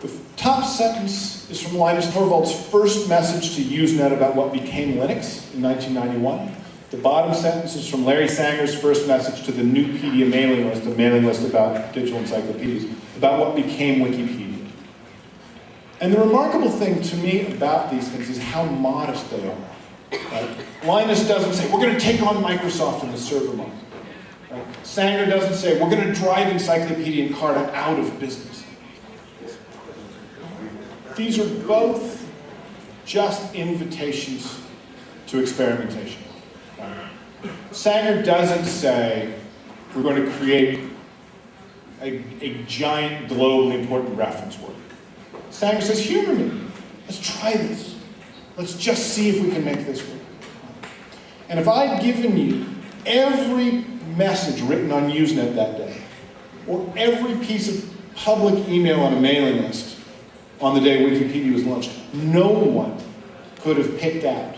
The top sentence is from Linus Torvalds' first message to Usenet about what became Linux in 1991. The bottom sentence is from Larry Sanger's first message to the Newpedia mailing list, a mailing list about digital encyclopedias, about what became Wikipedia. And the remarkable thing to me about these things is how modest they are. Right? Linus doesn't say, we're going to take on Microsoft in the server market. Right? Sanger doesn't say, we're going to drive Encyclopedia and Carta out of business. These are both just invitations to experimentation. Sanger doesn't say, we're going to create a giant, globally important reference work. Sanger says, humor me. Let's try this. Let's just see if we can make this work. And if I'd given you every message written on Usenet that day, or every piece of public email on a mailing list on the day Wikipedia was launched, no one could have picked out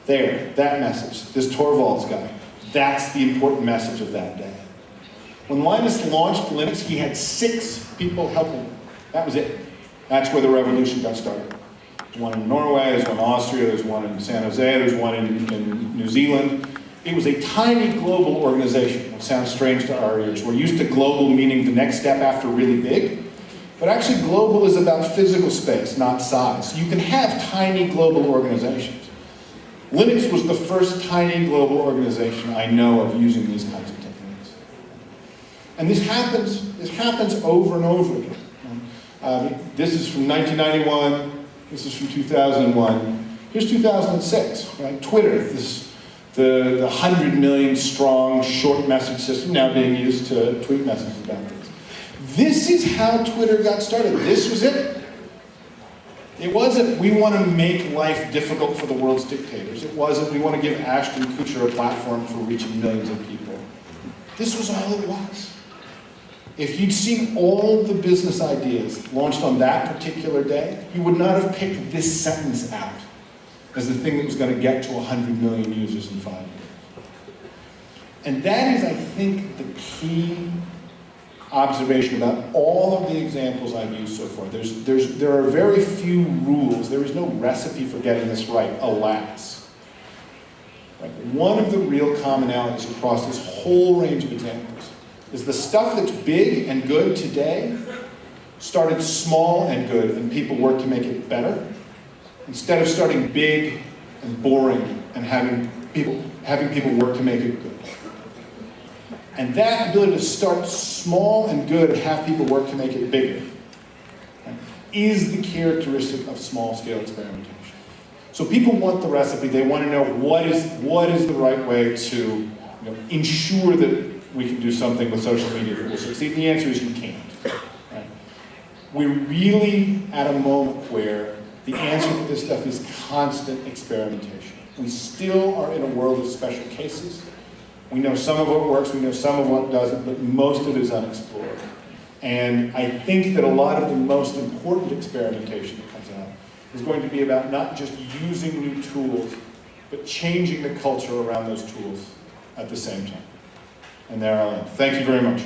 that message, this Torvalds guy. That's the important message of that day. When Linus launched Linux, he had 6 people helping him. That was it. That's where the revolution got started. There's one in Norway, there's one in Austria, there's one in San Jose, there's one in New Zealand. It was a tiny global organization. It sounds strange to our ears. We're used to global meaning the next step after really big. But actually global is about physical space, not size. You can have tiny global organizations. Linux was the first tiny global organization I know of using these kinds of techniques. And this happens over and over again. This is from 1991, this is from 2001. Here's 2006, right? Twitter, the 100 million strong short message system now being used to tweet messages about this. This is how Twitter got started. This was it. It wasn't, we want to make life difficult for the world's dictators. It wasn't, we want to give Ashton Kutcher a platform for reaching millions of people. This was all it was. If you'd seen all the business ideas launched on that particular day, you would not have picked this sentence out as the thing that was going to get to 100 million users in 5 years. And that is, I think, the key observation about all of the examples I've used so far. There are very few rules. There is no recipe for getting this right, alas. Right? One of the real commonalities across this whole range of examples is the stuff that's big and good today started small and good, and people worked to make it better, instead of starting big and boring and having people work to make it good. And that ability to start small and good and have people work to make it bigger, right, is the characteristic of small-scale experimentation. So people want the recipe. They want to know what is the right way to ensure that we can do something with social media that will succeed. And the answer is you can't. Right? We're really at a moment where the answer for this stuff is constant experimentation. We still are in a world of special cases. We know some of what works, we know some of what doesn't, but most of it is unexplored. And I think that a lot of the most important experimentation that comes out is going to be about not just using new tools, but changing the culture around those tools at the same time. And there I'll end. Thank you very much.